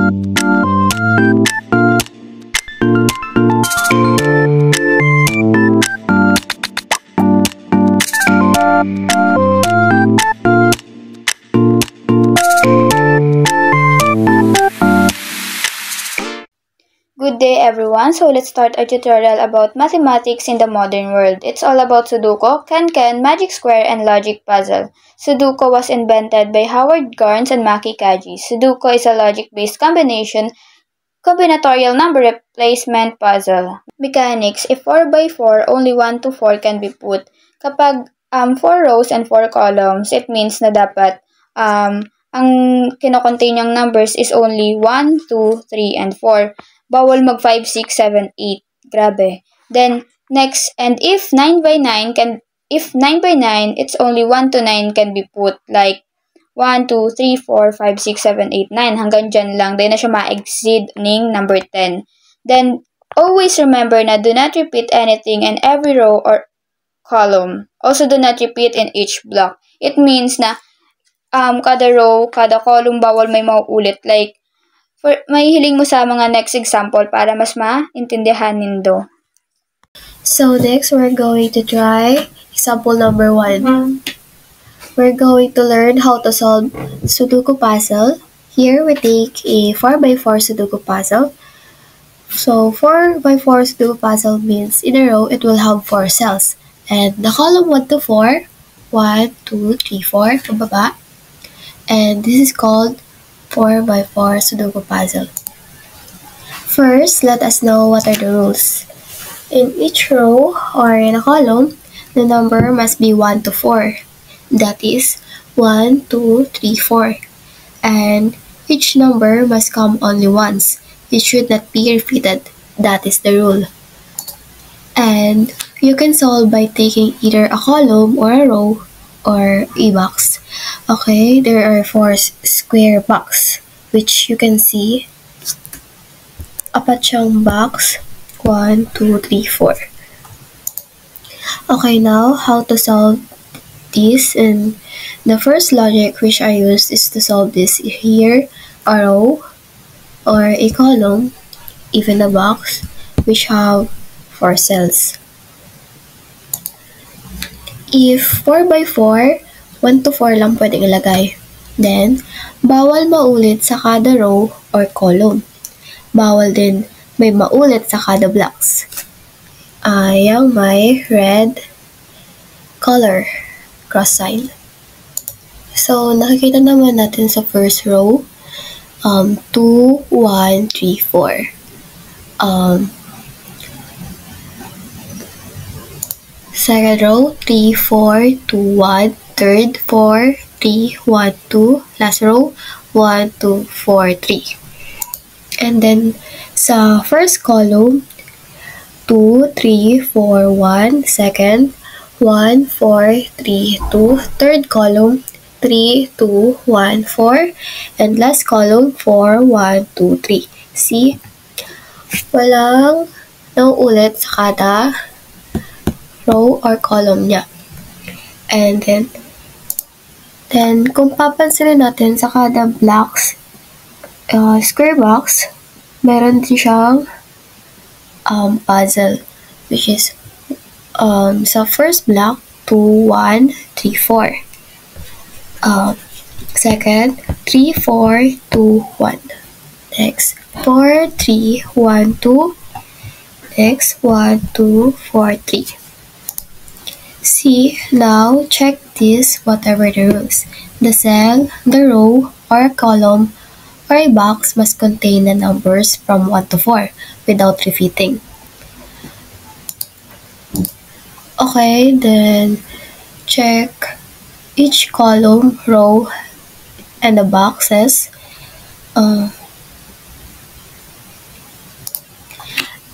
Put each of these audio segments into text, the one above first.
Good day everyone, so let's start our tutorial about mathematics in the modern world. It's all about Sudoku, Ken-Ken, Magic Square, and Logic Puzzle. Sudoku was invented by Howard Garns and Maki Kaji. Sudoku is a logic-based combinatorial number replacement puzzle. Mechanics: if 4 by 4, only 1 to 4 can be put. Kapag 4 rows and 4 columns, it means na dapat ang kinocontain niyang numbers is only 1, 2, 3, and 4. Bawal mag 5, 6, 7, 8. Grabe. Then, next, and if 9 by 9, it's only 1 to 9 can be put. Like, 1, 2, 3, 4, 5, 6, 7, 8, 9. Hanggang dyan lang. Then na siya ma-exceed ning number 10. Then, always remember na do not repeat anything in every row or column. Also, do not repeat in each block. It means na kada row, kada column, bawal may mauulit. Like, may hiling mo sa mga next example para mas maintindihan nindo. So next, we're going to try example number 1. We're going to learn how to solve Sudoku puzzle. Here, we take a 4 by 4 Sudoku puzzle. So 4 by 4 Sudoku puzzle means in a row, it will have 4 cells. And the column 1 to 4, 1, 2, 3, 4, pababa. And this is called 4 by 4 Sudoku puzzle. First, let us know what are the rules. In each row or in a column, the number must be 1 to 4. That is 1, 2, 3, 4. And each number must come only once. It should not be repeated. That is the rule. And you can solve by taking either a column or a row or a box. Okay, there are 4 square box, which you can see. Apat siyang box. 1, 2, 3, 4. Okay, now how to solve this? And the first logic which I used is to solve this here, a row or a column, even a box, which have 4 cells. If 4 by 4, 1 to 4 lang pwedeng ilagay. Then, bawal maulit sa kada row or column. Bawal din may maulit sa kada blocks. Yung may red color cross sign. So, nakikita naman natin sa first row, 2, 1, 3, 4. Second row, 3, 4, 2, 1. Third, 4, 3, 1, 2. Last row, 1, 2, 4, 3. And then, sa first column, 2, 3, 4, 1. Second, 1, 4, 3, 2. Third column, 3, 2, 1, 4. And last column, 4, 1, 2, 3. See? Walang nauulit sa kada row or column niya. And then kung papansinin natin sa kada blocks, square box, meron din siyang puzzle, which is sa first block, 2, 1, 3, 4. Second, 3, 4, 2, 1. Next, 4, 3, 1, 2. Next, 1, 2, 4, 3. See, now check this, whatever the rules. The cell, the row, or a column, or a box must contain the numbers from 1 to 4 without repeating. Okay, then check each column, row, and the boxes.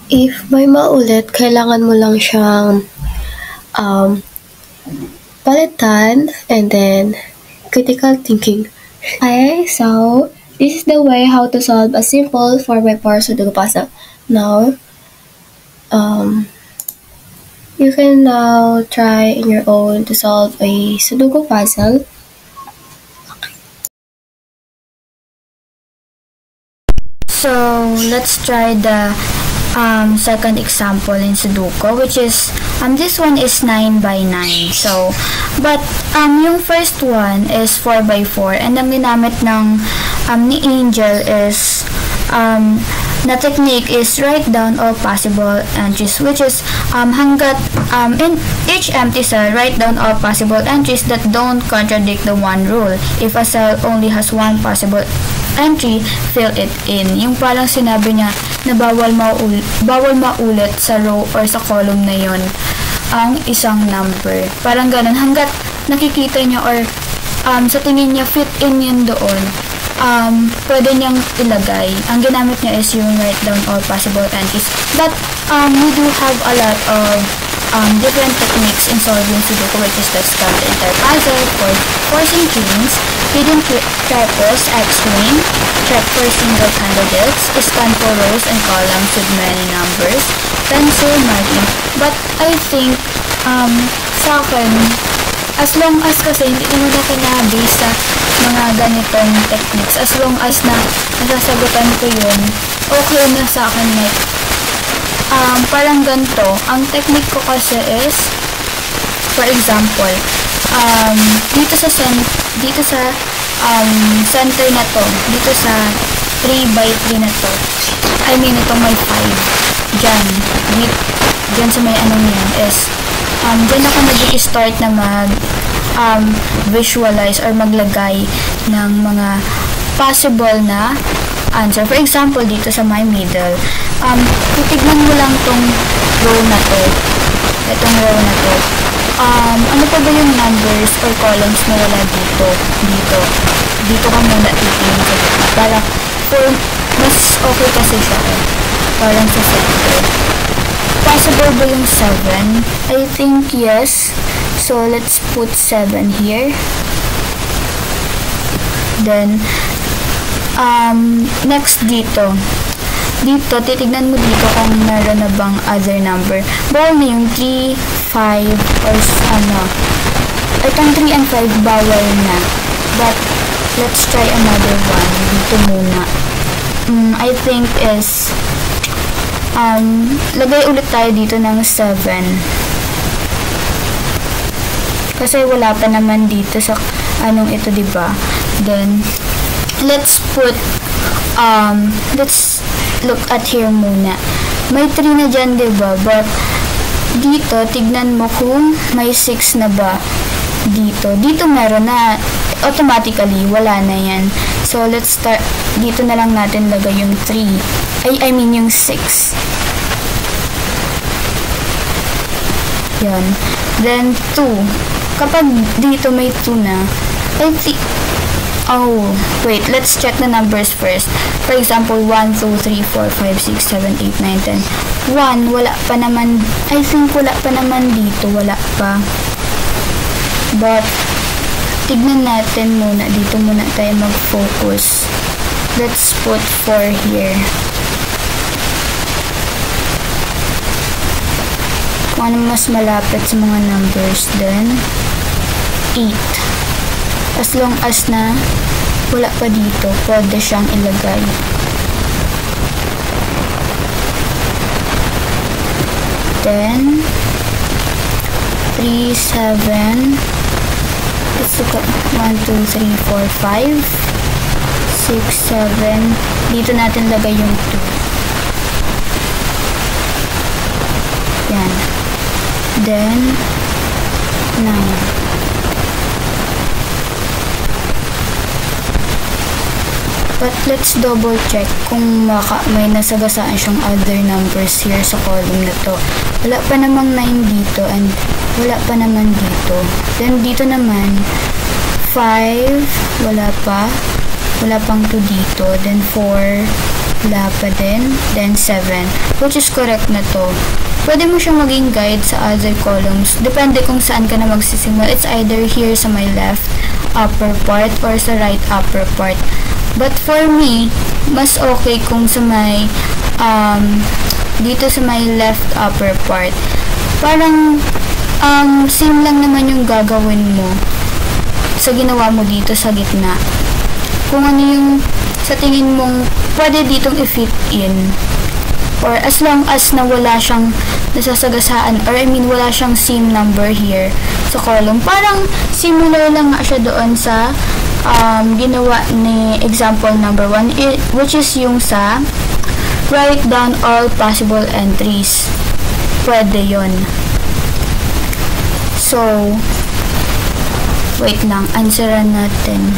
If may maulit, kailangan mo lang siyang palitan, and then critical thinking. Okay, so this is the way how to solve a simple 4 by 4 Sudoku puzzle. Now, you can now try in your own to solve a Sudoku puzzle. So, let's try the second example in Sudoku, which is, this one is 9 by 9. So, but, yung first one is 4 by 4, and ang ginamit ng, ni Angel is, na technique is write down all possible entries, which is, hanggat, in each empty cell, write down all possible entries that don't contradict the one rule. If a cell only has one possible entry, fill it in. Yung parang sinabi niya na bawal maulit sa row or sa column na yon ang isang number. Parang ganun. Hanggat nakikita niyo or sa tingin niya fit in yun doon, pwede niyang ilagay. Ang ginamit niya is yung write down all possible entries. But we do have a lot of different techniques in solving Sudoku, which is the scan the entire puzzle, forcing chains, hidden triples, X-ring, check for single candidates, scan for rows and columns with many numbers, pencil marking. But I think, sa akin, as long as kasi hindi naman ako na-base sa mga ganitong techniques, as long as na nasasagutan ko yun, okay na sa akin. Like, parang ganito, ang technique ko kasi is, for example, dito sa center na to, dito sa 3 by 3 na to, I mean, itong may 5, dyan sa may anong yan, is, dyan ako nag-start na visualize or maglagay ng mga possible na answer. For example, dito sa my middle, titignan mo lang tong row na to. Itong row na to. Ano pa ba yung numbers or columns na wala dito? Dito ka muna titignan sa dito. Para, mas okay kasi siya. Parang sa center. Possible ba yung 7? I think yes. So, let's put 7 here. Then, next dito, titignan mo dito kung meron na bang other number. Bawal na yung 3, 5, or itong 3 and 5 bawal na. But, let's try another one. Dito muna. I think is, lagay ulit tayo dito ng 7. Kasi wala pa naman dito sa, ito, diba? Then, let's look at here muna. May 3 na dyan, diba? But, dito, tignan mo kung may 6 na ba dito. Dito meron na, automatically, wala na yan. So, let's start, dito na lang natin lagay yung 3. I mean yung 6. Yan. Then, 2. Kapag dito may 2 na, wait, let's check the numbers first. For example, 1, 2, 3, 4, 5, 6, 7, 8, 9, 10. 1, wala pa naman. I think wala pa naman dito. Wala pa. But, tignan natin muna. Dito muna tayo mag-focus. Let's put 4 here. Kung ano mas malapit sa mga numbers, then 8. As long as na wala pa dito, pwede siyang ilagay. Then 3, 7. Let's look at 1, 2, 3, 4, 5, 6, 7. Dito natin lagay yung 2. Yan. Then 9. But let's double check kung may nasagasaan siyang other numbers here sa column na to. Wala pa namang 9 dito and wala pa naman dito. Then dito naman 5, wala pa. Wala pang 2 dito. Then 4, wala pa din. Then 7, which is correct na to. Pwede mo siyang maging guide sa other columns. Depende kung saan ka na magsisimula. It's either here sa my left upper part or sa right upper part. But for me, mas okay kung sa may, dito sa may left upper part. Parang, same lang naman yung gagawin mo sa ginawa mo dito sa gitna. Kung ano yung sa tingin mong pwede ditong i-fit in. Or as long as na wala siyang nasasagasaan, or I mean, wala siyang same number here sa column. Parang similar lang nga siya doon sa ginawa ni example number 1, which is yung sa write down all possible entries. Pwede yon. So, wait lang, answeran natin.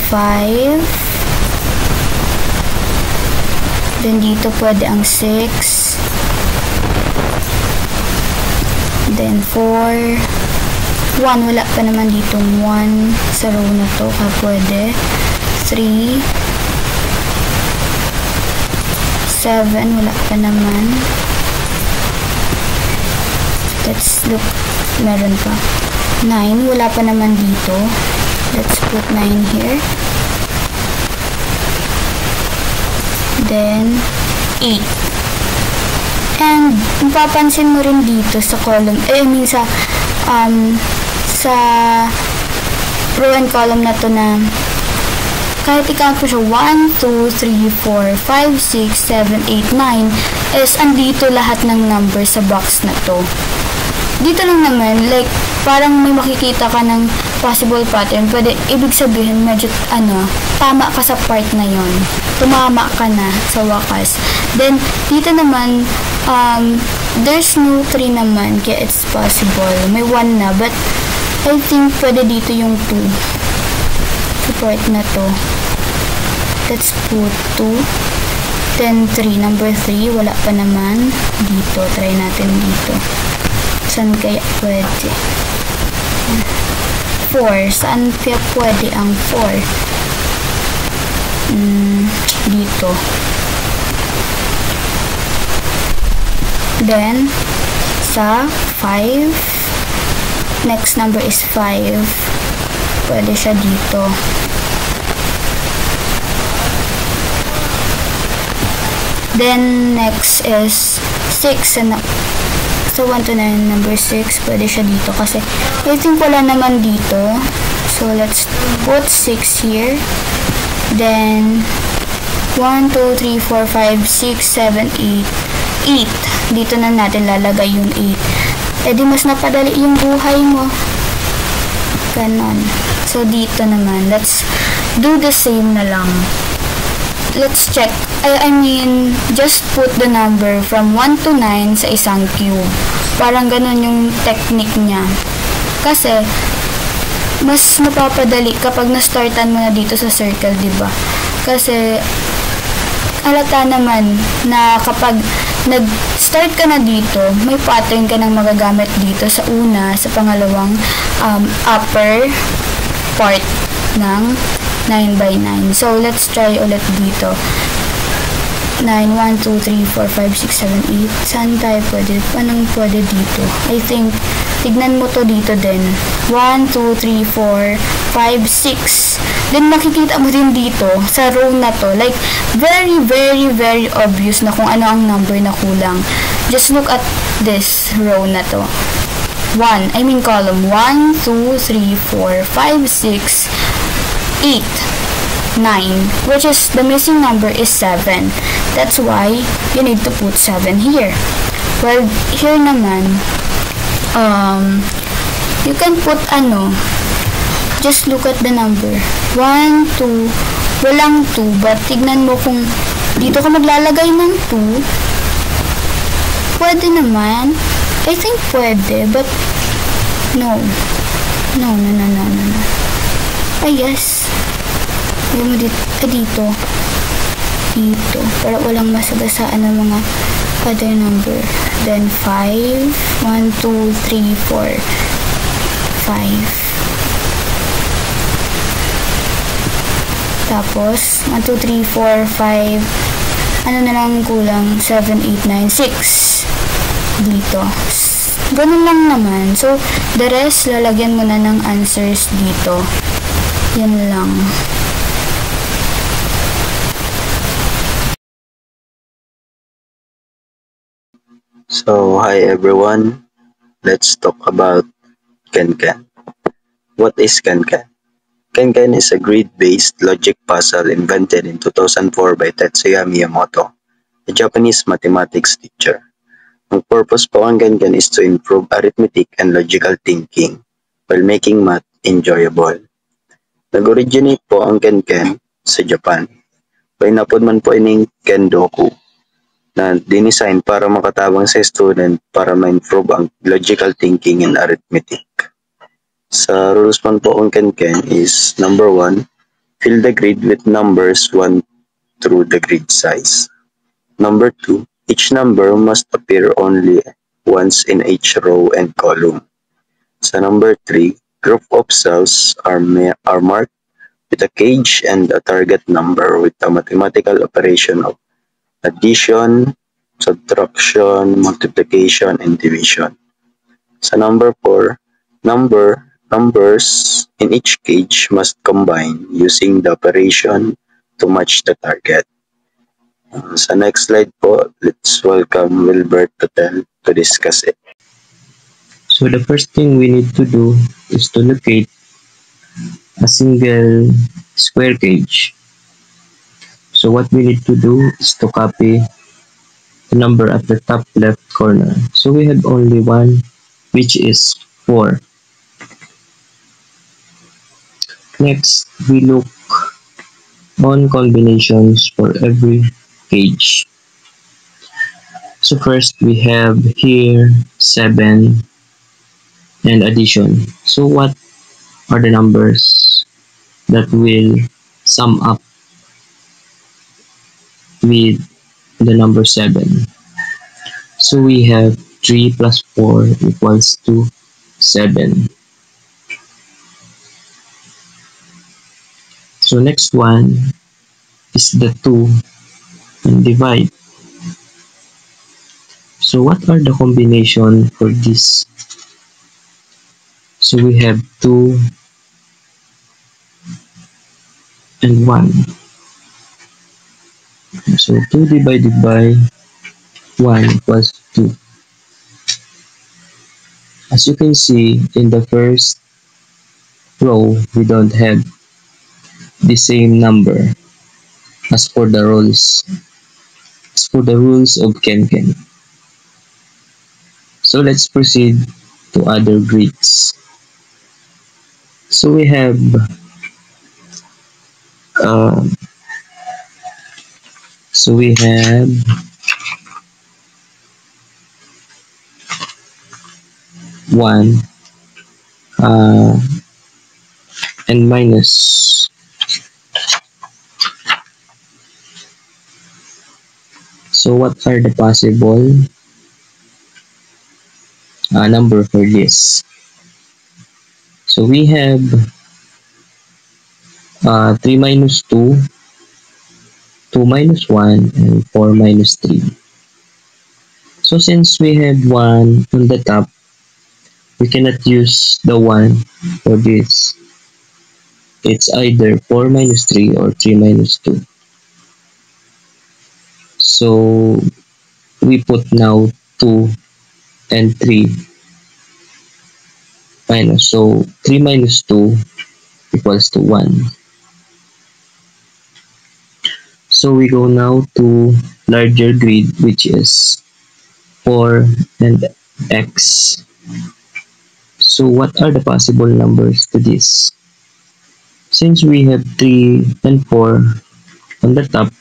5. Then dito pwede ang 6. Then 4. 1, wala pa naman ditong 1 sa row na to, kaya pwede. 3. 7, wala pa naman. Let's look, meron pa. 9, wala pa naman dito. Let's put 9 here. Then 8. And mapapansin mo rin dito sa column, I mean sa row and column na to na kahit i-count ko siya 1, 2, 3, 4, 5, 6, 7, 8, 9 is andito lahat ng number sa box na to. Dito lang naman, like, parang may makikita ka ng possible pattern. Pwede, ibig sabihin, medyo, tama ka sa part na yon. Tumama ka na sa wakas. Then, dito naman, there's no 3 naman, kaya it's possible. May 1 na, but I think pwede dito yung 2. Sa part na to. Let's put 2. Then, 3. Number 3, wala pa naman. Dito, try natin dito. Saan kaya pwede? 4. Saan kaya pwede ang 4? Dito. Then, sa 5, next number is 5. Pwede siya dito. Then, next is 6. So, 1 to 9, number 6, pwede siya dito kasi I think wala naman dito. So, let's put 6 here. Then, 1, 2, 3, 4, 5, 6, 7, 8. 8. Dito na natin lalagay yung 8. Eh, di mas napadali yung buhay mo. Ganon. So, dito naman, let's do the same na lang. Let's check. I mean, just put the number from 1 to 9 sa isang cube. Parang ganun yung technique niya. Kasi, mas mapapadali kapag na-startan mo na dito sa circle, diba? Kasi, halata naman na kapag nag-start ka na dito, may pattern ka nang magagamit dito sa una, sa pangalawang upper part ng 9 by 9. So, let's try ulit dito. 9, 1, 2, 3, 4, 5, 6, 7, 8. Saan tayo pwede? Anong pwede dito? I think, tignan mo to dito din. 1, 2, 3, 4, 5, 6. Then, makikita mo din dito, sa row na to. Like, very, very, very obvious na kung ano ang number na kulang. Just look at this row na to. 1, I mean column. 1, 2, 3, 4, 5, 6, 8, 9, which is the missing number is 7. That's why you need to put 7 here. Well, here naman, you can put just look at the number. 1, 2, walang 2, but tignan mo kung dito ka maglalagay ng 2. Pwede naman. I think pwede, but no. No. Ay, yes. Alam mo dito. Dito. Para walang masagasaan ng mga other number. Then, 5. 1, 2, 3, 4. 5. Tapos, 1, 2, 3, 4, 5. Ano na lang kulang? 7, 8, 9, 6. Dito. Ganun lang naman. So, the rest, lalagyan mo na ng answers dito. Yan lang. So, hi everyone. Let's talk about Kenken. What is Kenken? Kenken is a grid-based logic puzzle invented in 2004 by Tetsuya Miyamoto, a Japanese mathematics teacher. Ang purpose po ng Kenken is to improve arithmetic and logical thinking while making math enjoyable. Nag-originate po ang Kenken sa Japan. Painapod man po ining Kendoku na dinesign para makatabang sa student para ma-improve ang logical thinking and arithmetic. Sa rules man po ang Kenken is number 1, fill the grid with numbers 1 through the grid size. Number 2, each number must appear only once in each row and column. Sa number 3, group of cells are marked with a cage and a target number with a mathematical operation of addition, subtraction, multiplication, and division. Sa number 4, numbers in each cage must combine using the operation to match the target. Sa next slide po, let's welcome Wilbert to discuss it. So the first thing we need to do is to locate a single square cage. So what we need to do is to copy the number at the top left corner. So we have only one, which is 4. Next, we look on combinations for every cage. So first we have here 7 and addition. So what are the numbers that will sum up with the number 7? So we have 3 plus 4 equals to 7. So next one is the 2 and divide. So what are the combination for this? So we have 2 and 1. So 2 divided by 1 equals 2. As you can see, in the first row, we don't have the same number as for the rules. As for the rules of Kenken. So let's proceed to other grids. So we have one and minus. So what are the possible number for this? So we have 3 minus 2, 2 minus 1, and 4 minus 3. So since we have 1 on the top, we cannot use the 1 for this. It's either 4 minus 3 or 3 minus 2. So we put now 2 and 3 minus. So 3 minus 2 equals to 1. So we go now to larger grid, which is 4 and x. So what are the possible numbers to this? Since we have 3 and 4 on the top,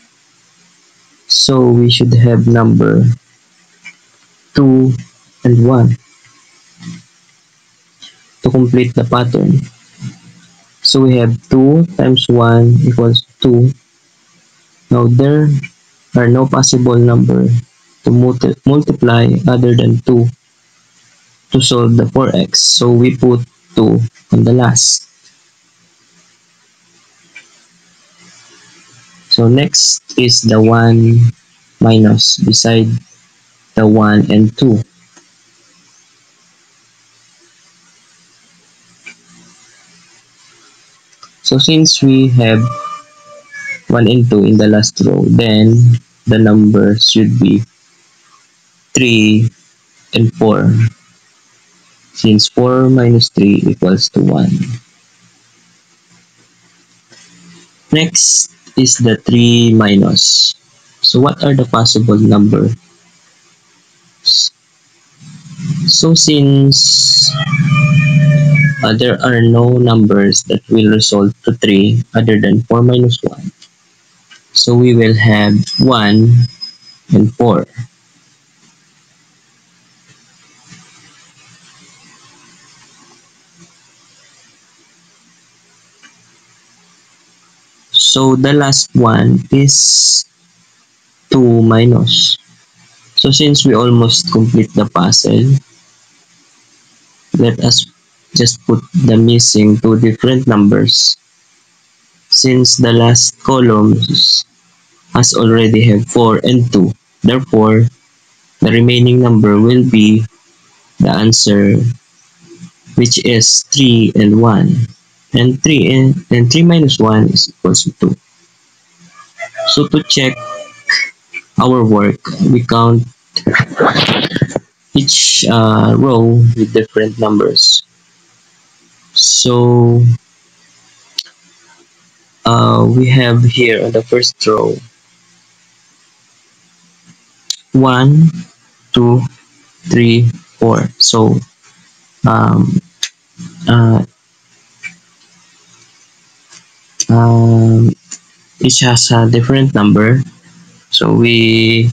so we should have number 2 and 1 to complete the pattern. So we have 2 times 1 equals 2. Now there are no possible number to multiply other than 2 to solve the 4x. So we put 2 on the last. So next is the 1 minus beside the 1 and 2. So since we have 1 and 2 in the last row, then the number should be 3 and 4. Since 4 minus 3 equals to 1. Next is the 3 minus. So what are the possible numbers? So since there are no numbers that will result to 3 other than 4 minus 1, so we will have 1 and 4. So the last one is 2 minus. So since we almost complete the puzzle, let us just put the missing 2 different numbers. Since the last columns has already have 4 and 2, therefore the remaining number will be the answer, which is 3 and 1. And 3 minus 1 is equals to 2. So to check our work, we count each row with different numbers. So we have here on the first row 1, 2, 3, 4. So um, uh, each has a different number. So we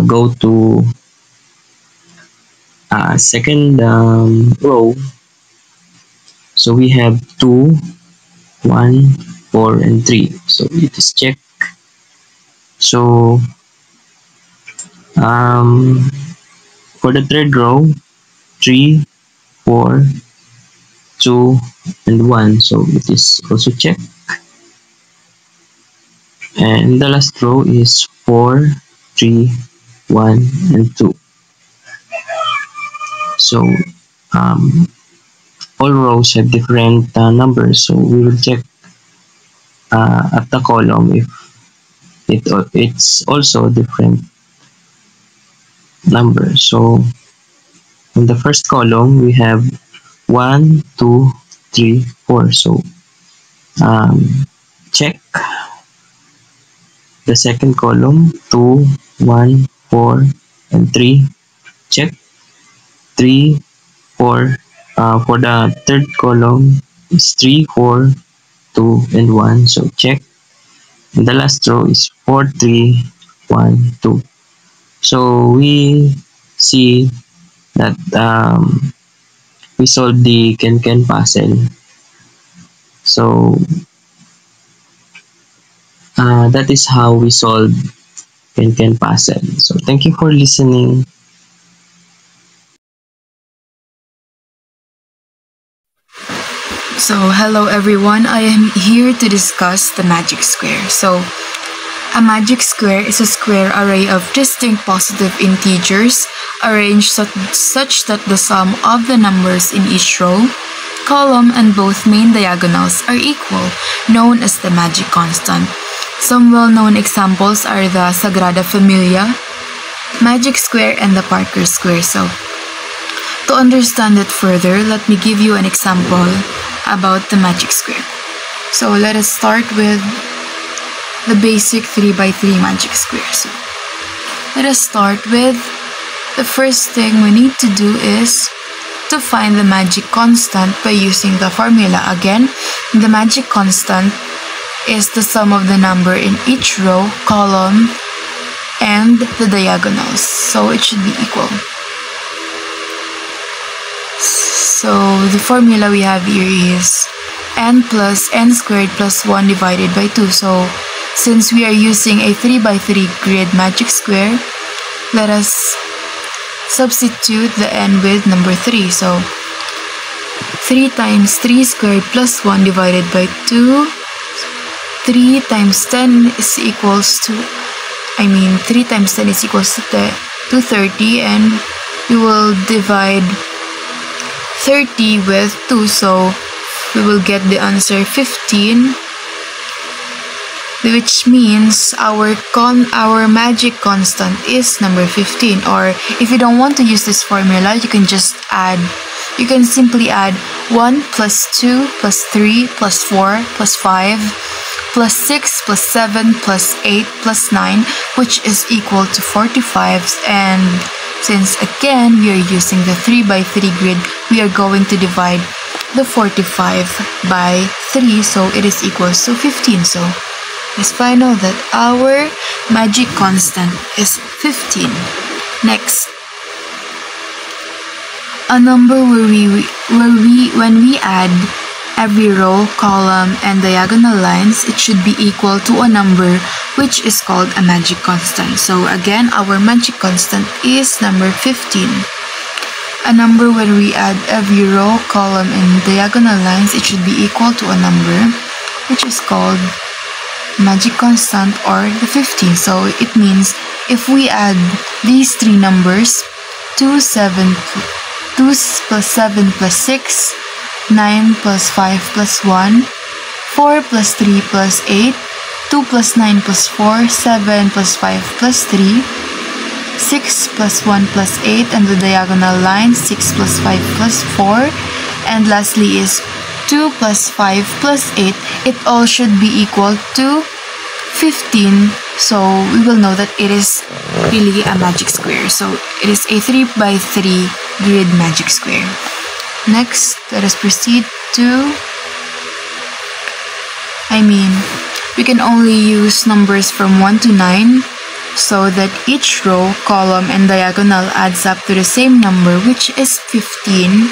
go to second row. So we have 2, 1, 4, and 3. So it is check. So for the third row, 3, 4, 2, and 1. So it is also check. And the last row is 4, 3, 1, and 2. So all rows have different numbers. So we will check at the column if it's also different number. So in the first column we have 1, 2, 3, 4. So check. The second column 2, 1, 4, and 3. Check. 3, 4. For the third column is 3, 4, 2, and 1. So check. And the last row is 4, 3, 1, 2. So we see that we solved the Ken puzzle. So that is how we solve Ken puzzle. So thank you for listening. So hello everyone, I am here to discuss the magic square. So a magic square is a square array of distinct positive integers arranged such that the sum of the numbers in each row, column, and both main diagonals are equal, known as the magic constant. Some well-known examples are the Sagrada Familia, magic square, and the Parker square. So to understand it further, let me give you an example about the magic square. So let us start with the basic 3x3 magic square. So let us start with the first thing we need to do is to find the magic constant by using the formula. Again, the magic constant is the sum of the number in each row, column, and the diagonals. So it should be equal. So the formula we have here is n plus n squared plus 1 divided by 2. So since we are using a 3x3 grid magic square, let us substitute the n with number 3. So 3 times 3 squared plus 1 divided by 2. 3 times 10 is equals to, 3 times 10 is equals to 30, and we will divide 30 with 2, so we will get the answer 15, which means our magic constant is number 15. Or if you don't want to use this formula, you can just add you can simply add 1 plus 2 plus 3 plus 4 plus 5 plus 6 plus 7 plus 8 plus 9, which is equal to 45. And since again we are using the 3 by 3 grid, we are going to divide the 45 by 3, so it is equals to 15. So let's find out that our magic constant is 15. Next, a number when we add every row, column, and diagonal lines, it should be equal to a number which is called a magic constant. So again, our magic constant is number 15. A number when we add every row, column, and diagonal lines, it should be equal to a number which is called magic constant, or the 15. So it means if we add these three numbers, 2 plus 7 plus 6, 9 plus 5 plus 1, 4 plus 3 plus 8, 2 plus 9 plus 4, 7 plus 5 plus 3, 6 plus 1 plus 8, and the diagonal line 6 plus 5 plus 4, and lastly is 2 plus 5 plus 8. It all should be equal to 15, so we will know that it is really a magic square. So it is a 3 by 3 grid magic square. Next, let us proceed to, we can only use numbers from 1 to 9, so that each row, column, and diagonal adds up to the same number, which is 15.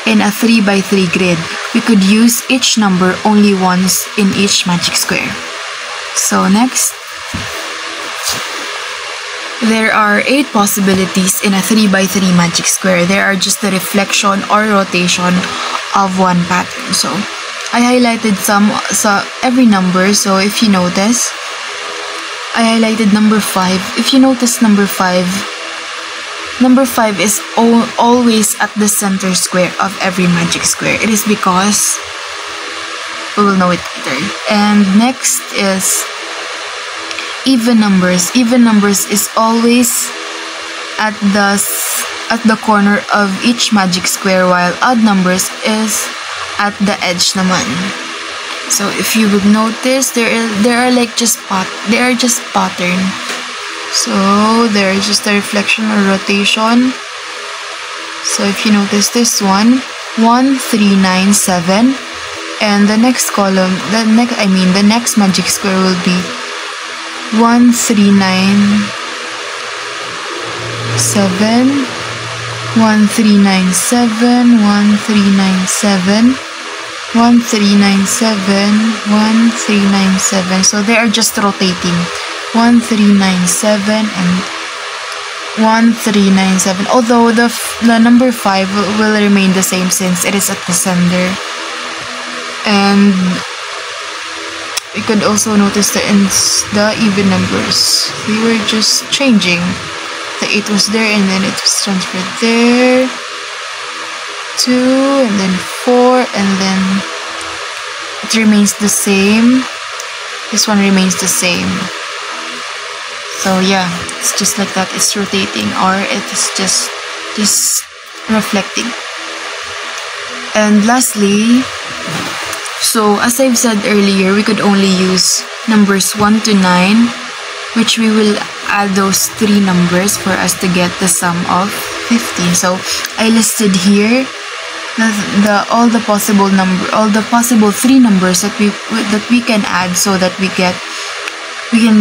In a 3 by 3 grid, we could use each number only once in each magic square. So next, there are 8 possibilities in a 3 by 3 magic square. They are just the reflection or rotation of one pattern. So I highlighted every number. So if you notice, I highlighted number 5. If you notice number 5 is always at the center square of every magic square. It is because we will know it later. And next is even numbers. Even numbers is always at the corner of each magic square, while odd numbers is at the edge naman. So if you would notice, they are just pattern. So there is just a reflection or rotation. So if you notice this one, 1, 3, 9, 7, and the next column, the next magic square will be 1, 3, 9, 7, 1, 3, 9, 7, 1, 3, 9, 7, 1, 3, 9, 7, 1, 3, 9, 7. So they are just rotating. 1, 3, 9, 7, and 1, 3, 9, 7. Although the number 5 will remain the same since it is at the center. And we could also notice the even numbers. We were just changing. The 8 was there, and then it was transferred there. 2, and then 4, and then it remains the same. This one remains the same. So yeah, it's just like that. It's rotating, or it is just reflecting. And lastly, so as I've said earlier, we could only use numbers 1 to 9, which we will add those 3 numbers for us to get the sum of 15. So I listed here all the possible 3 numbers that we can add, so that we can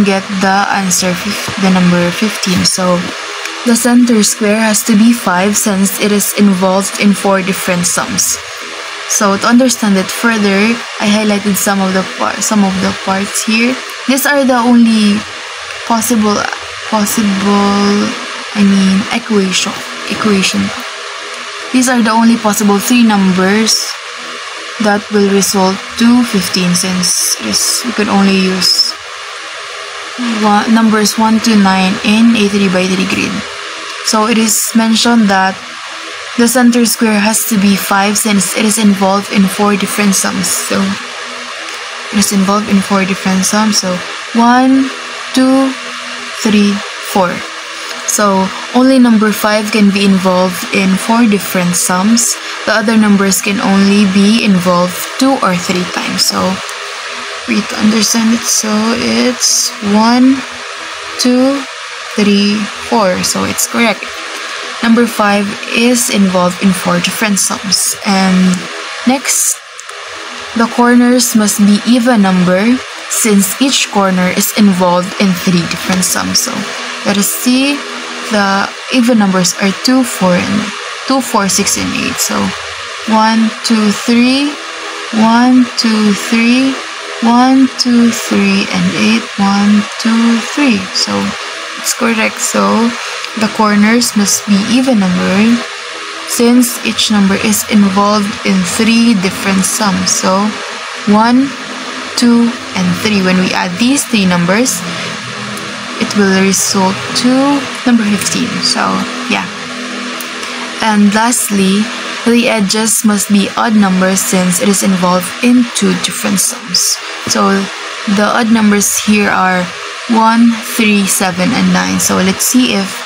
get the answer, the number 15. So the center square has to be 5 since it is involved in 4 different sums. So to understand it further, I highlighted some of the parts here. These are the only possible equation. These are the only possible 3 numbers that will result to 15, since we could only use numbers 1 to 9 in a 3 by 3 grid. So it is mentioned that the center square has to be 5 since it is involved in 4 different sums. So it is involved in 4 different sums. So 1, 2, 3, 4. So only number 5 can be involved in 4 different sums. The other numbers can only be involved 2 or 3 times. So we need to understand it. So it's 1, 2, 3, 4. So it's correct. Number 5 is involved in 4 different sums. And next, the corners must be even number since each corner is involved in 3 different sums. So let us see, the even numbers are 2, 4, and 2, 4, 6, and 8. So 1, 2, 3, 1, 2, 3, 1, 2, 3, and 8, 1, 2, 3. So it's correct. So the corners must be even numbered since each number is involved in 3 different sums. So 1, 2, and 3. When we add these 3 numbers, it will result to number 15. So yeah. And lastly, the edges must be odd numbers since it is involved in 2 different sums. So the odd numbers here are 1, 3, 7, and 9. So let's see if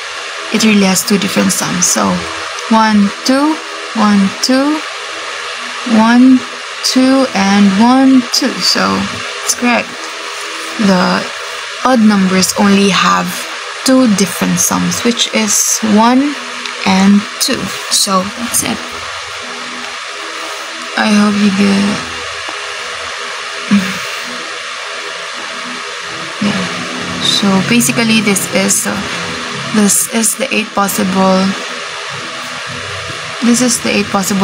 it really has 2 different sums. So 1, 2, 1, 2, 1, 2, and 1, 2. So it's correct. The odd numbers only have 2 different sums, which is 1 and 2. So that's it. I hope you get yeah. So basically this is the 8 possible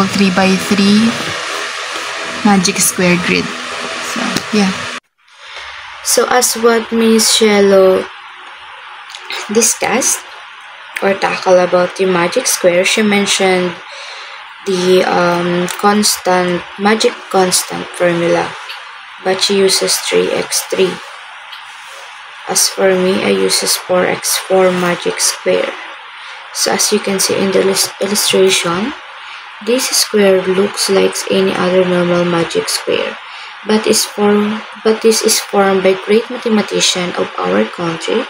3 by 3 magic square grid. So yeah. So as what Miss Shello discussed or tackled about the magic square, she mentioned the magic constant formula, but she uses 3x3. As for me, I uses 4x4 magic square. So as you can see in the illustration, this square looks like any other normal magic square, but this is formed by great mathematician of our country,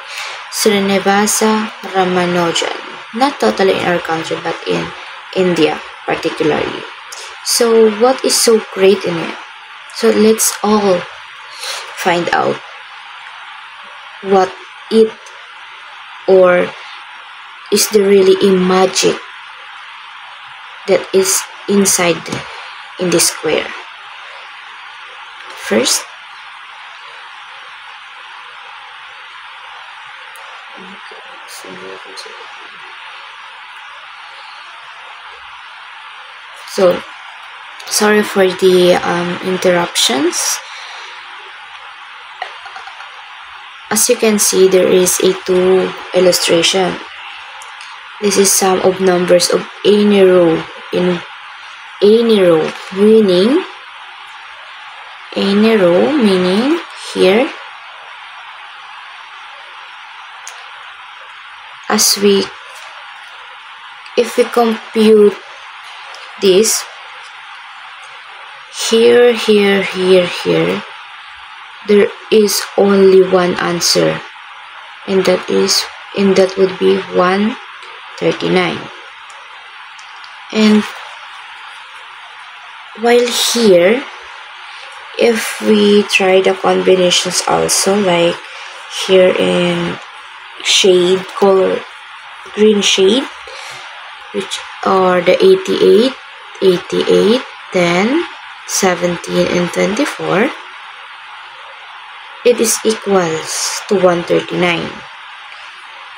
Srinivasa Ramanujan. Not totally in our country, but in India particularly. So what is so great in it? So let's all find out what it, or is there really a magic that is inside in this square. First, so sorry for the interruptions. As you can see, there is a 2 illustration. This is sum of numbers of any row in any row, meaning here, if we compute this here, there is only one answer, and that would be 139. And while here, if we try the combinations also, like here in shade color, green shade, which are the 88, 10, 17, and 24, it is equals to 139.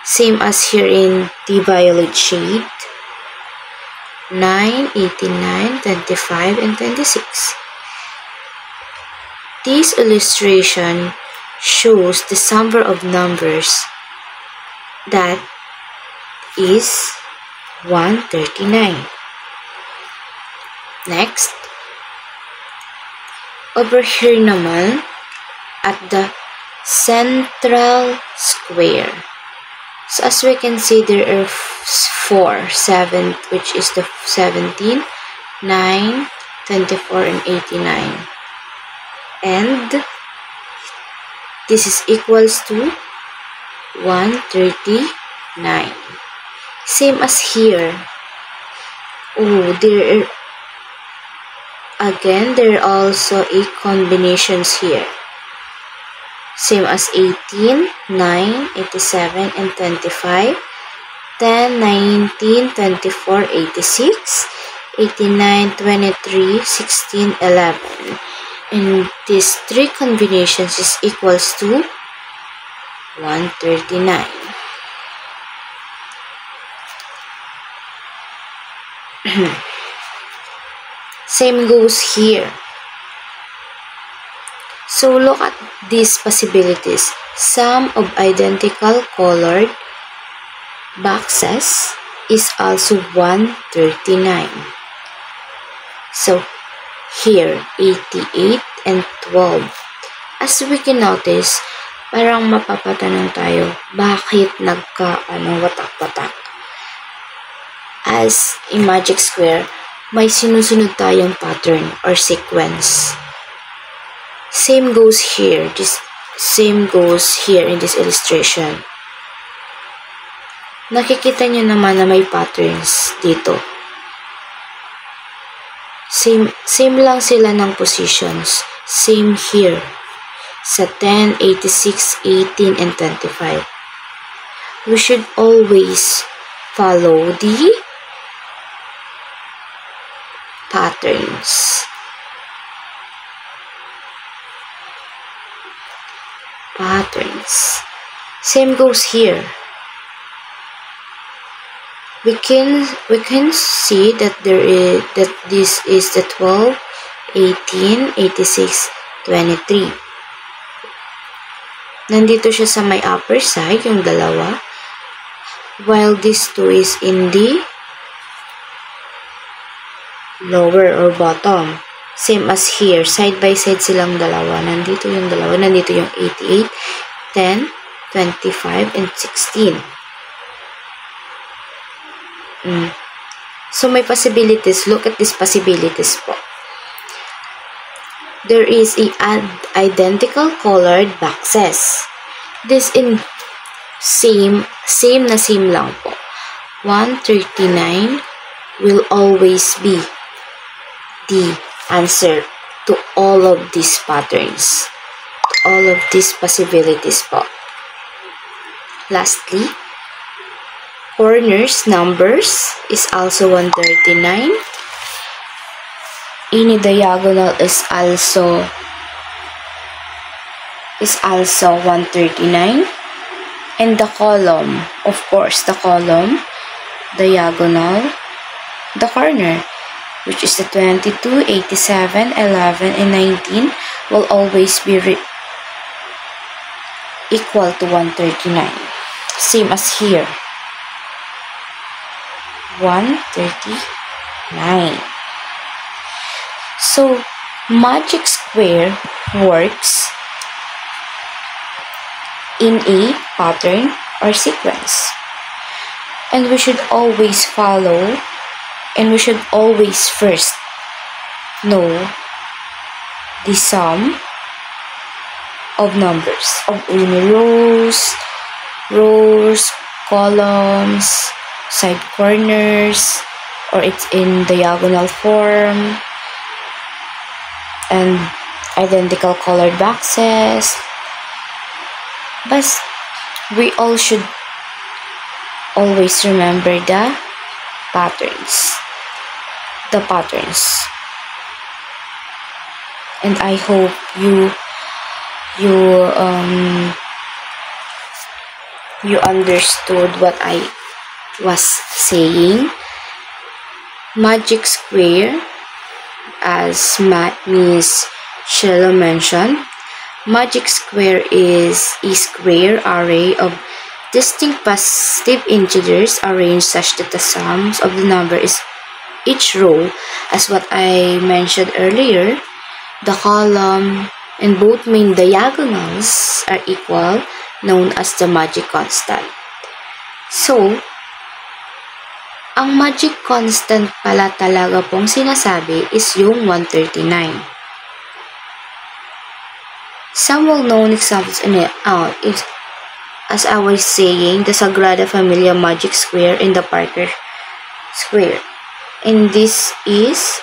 Same as here in the violet shade, 9, 89, 25, and 26. This illustration shows the number of numbers that is 139. Next, over here naman, at the central square. So as we can see, there are 7, which is the 17, 9, 24, and 89. And this is equals to 139. 9. Same as here. Oh, there are also 8 combinations here. Same as 18, 9, 87, and 25. 10, 19, 24, 86, 89, 23, 16, 11. And these 3 combinations is equals to 139. Same goes here. So look at these possibilities. Sum of identical colored boxes is also 139. So here, 88 and 12. As we can notice, parang mapapatanong tayo, bakit watak-watak? As in magic square, may sinusunod tayong pattern or sequence. Same goes here. Same goes here in this illustration. Nakikita nyo naman na may patterns dito. Same lang sila ng positions. Same here. Sa 10, 86, 18, and 25. We should always follow the patterns. Same goes here. We can see that this is the 12, 18, 86, 23. Nandito siya sa may upper side, yung dalawa, while this 2 is in the lower or bottom. Same as here, side by side silang dalawa. Nandito yung dalawa, nandito yung 88, 10, 25, and 16. So may possibilities. Look at these possibilities po. There is identical colored boxes. This in same lang po. 139 will always be the answer to all of these patterns, all of these possibilities po. Lastly, corners numbers is also 139. Any diagonal is also 139. And the column, of course, the column, diagonal, the corner, which is the 22, 87, 11, and 19 will always be equal to 139. Same as here. 139. So, magic square works in a pattern or sequence. And we should always follow, and we should always first know the sum of numbers, of any rows, columns, side corners, or it's in diagonal form, and identical colored boxes. But we all should always remember the patterns. And I hope you understood what I was saying. Magic square, as Miss Shelo mentioned, magic square is a square array of distinct positive integers arranged such that the sums of the number is each row, as what I mentioned earlier, the column, and both main diagonals are equal, known as the magic constant. So, ang magic constant pala talaga pong sinasabi is yung 139. Some well-known examples as I was saying, the Sagrada Familia Magic Square in the Parker Square. And this is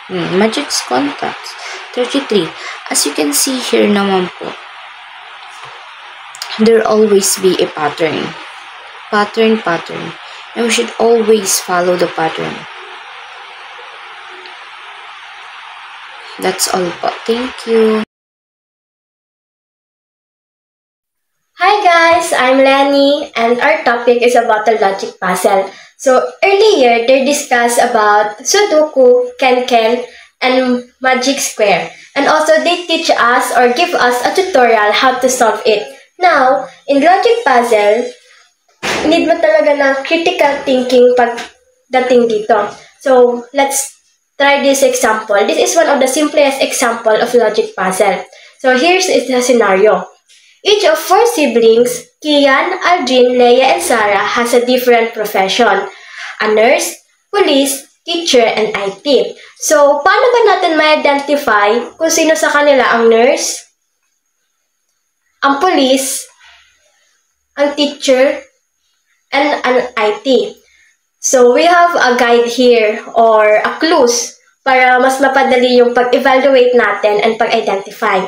Magic's contacts. 33. As you can see here naman po, there always be a pattern. Pattern. And we should always follow the pattern. That's all po. Thank you. Hi guys, I'm Lenny and our topic is about the logic puzzle. So earlier they discussed about Sudoku, Ken, and Magic Square. And also they teach us or give us a tutorial how to solve it. Now, in logic puzzle, need mo talaga ng critical thinking pagdating dito. So let's try this example. This is one of the simplest example of logic puzzle. So here's the scenario. Each of 4 siblings, Kian, Aldrin, Leia, and Sarah, has a different profession. A nurse, police, teacher, and IT. So, paano ba natin ma-identify kung sino sa kanila ang nurse, ang police, ang teacher, and an IT? So, we have a guide here or a clues para mas mapadali yung pag-evaluate natin and pag-identify.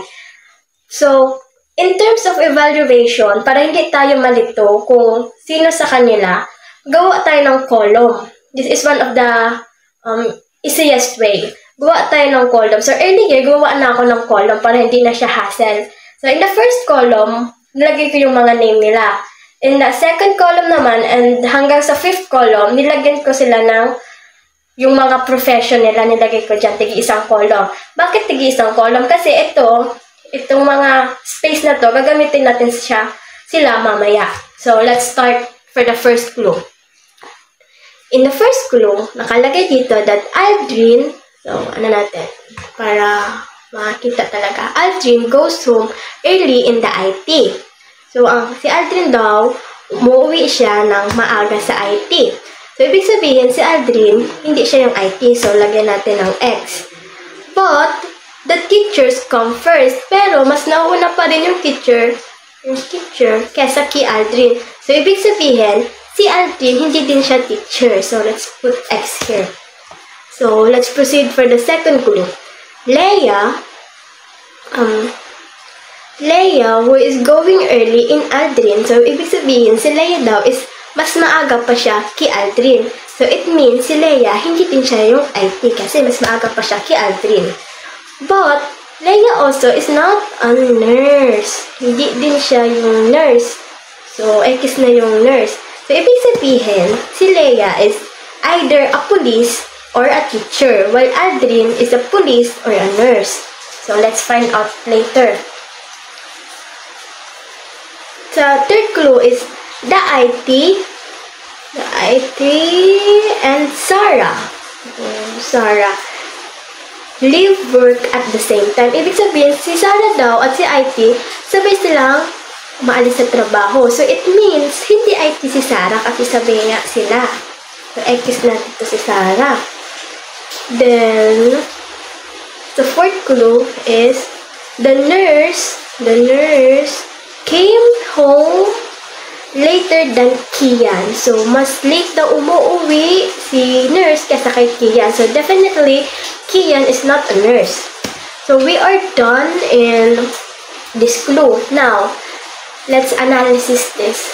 So, in terms of evaluation, para hindi tayo malito kung sino sa kanila, gawa tayo ng column. This is one of the easiest way. Gawa tayo ng column. So, earlier, gawa na ako ng column para hindi na siya hassle. So, in the first column, nilagay ko yung mga name nila. In the second column naman, and hanggang sa fifth column, nilagyan ko sila ng yung mga profession nila, nilagay ko dyan, tigi-isang column. Bakit tigi-isang column? Kasi itong mga space na to, gagamitin natin sila mamaya. So, let's start for the first clue. In the first clue, nakalagay dito that Aldrin, so, para makita talaga, Aldrin goes home early in the IT. So, si Aldrin daw, umuwi siya ng maaga sa IT. So, ibig sabihin, si Aldrin, hindi siya yung IT. So, lagyan natin ng X. But, the teachers come first, pero mas nauna pa rin yung teacher kesa kay Aldrin. So, ibig sabihin, si Aldrin, hindi din siya teacher. So, let's put X here. So, let's proceed for the second clue. Leia, who is going early in Aldrin. So, ibig sabihin, si Leia daw is mas maaga pa siya kay Aldrin. So, it means si Leia, hindi din siya yung IT kasi mas maaga pa siya kay Aldrin. But, Leia also is not a nurse. Hindi din siya yung nurse. So, X na yung nurse. So, ibig sabihin, si Leia is either a police or a teacher, while Aldrin is a police or a nurse. So, let's find out later. The third clue is the IT and Sarah. Sarah live work at the same time. Ibig sabihin, si Sarah daw at si IT, sabay silang maalis sa trabaho. So, it means, hindi IT si Sarah kasi sabay nga sila. So, X na dito si Sarah. Then, the fourth clue is the nurse came home later than Kian. So, mas late daw umuwi si nurse kaysa kay Kian. So, definitely, Kian is not a nurse. So, we are done in this clue. Now, let's analyze this.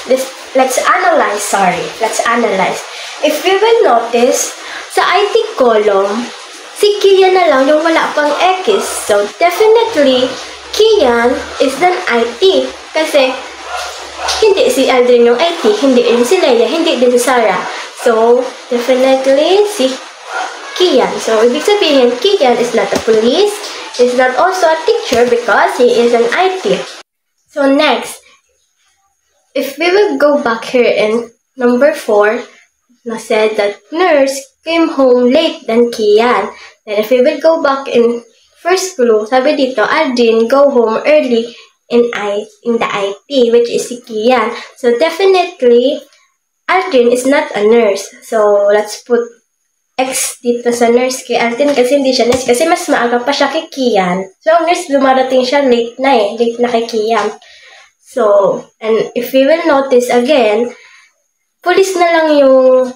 Let's analyze. If we will notice, sa IT column, si Kian na lang yung wala pang X. So, definitely, Kian is an IT. Kasi, hindi si Aldrin yung IT, hindi rin si Leia, hindi din si Sarah. So, definitely, si Kian. So, ibig sabihin, Kian is not a police, is not also a teacher because he is an IT. So, next, if we will go back here in number 4, na said that nurse came home late than Kian. Then, if we will go back in first clue, sabi dito, Aldrin go home early in the IT, which is si Kian. So, definitely, Aldrin is not a nurse. So, let's put X dito sa nurse kay Aldrin kasi hindi siya nurse. Kasi mas maaga pa siya kay Kian. So, ang nurse, dumarating siya late na kay Kian. So, and if we will notice again, police na lang yung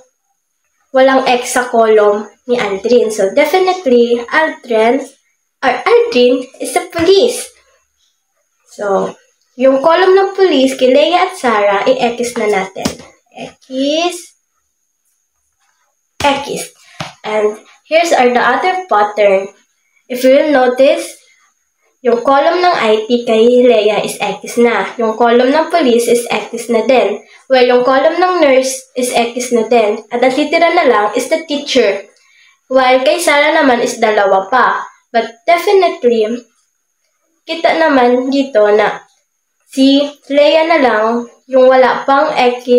walang X sa column ni Aldrin. So, definitely, Aldrin is a police. So, yung column ng police, kay Leia at Sarah, i-X na natin. X. And here's the other pattern. If you will notice, yung column ng IT kay Leia is X na. Yung column ng police is X na din. Well, yung column ng nurse is X na din. At ang titira na lang is the teacher. While kay Sarah naman is dalawa pa. But definitely, kita naman dito na si Leia na lang yung wala pang X,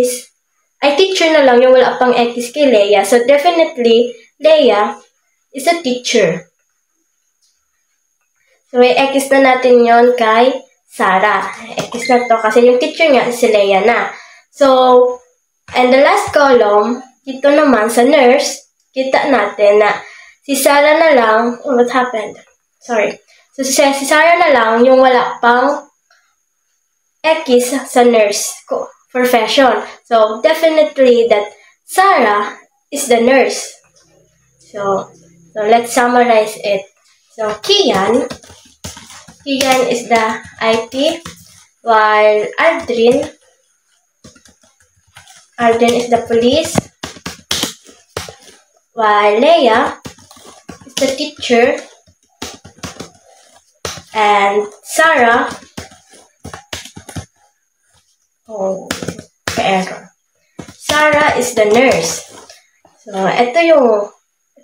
ay teacher na lang yung wala pang X kay Leia. So definitely, Leia is a teacher. So, i-X na natin yon kay Sarah. X na to kasi yung teacher niya si Leia na. So, and the last column, dito naman sa nurse, kita natin na si Sarah na lang, what happened? Sorry. So, si Sarah na lang yung wala pang X sa nurse profession. So, definitely that Sarah is the nurse. So let's summarize it. So, Kian is the IT, while Aldrin is the police, while Leia is the teacher, and Sarah, Sarah is the nurse. So, ito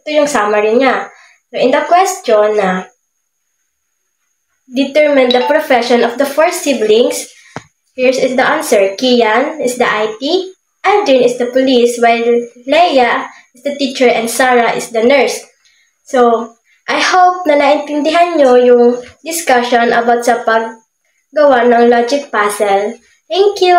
yung summary niya. So, in the question na determine the profession of the four siblings, here is the answer. Kian is the IT, Aldrin is the police, while Leia is the teacher, and Sarah is the nurse. So, I hope na naintindihan nyo yung discussion about sa paggawa ng logic puzzle. Thank you!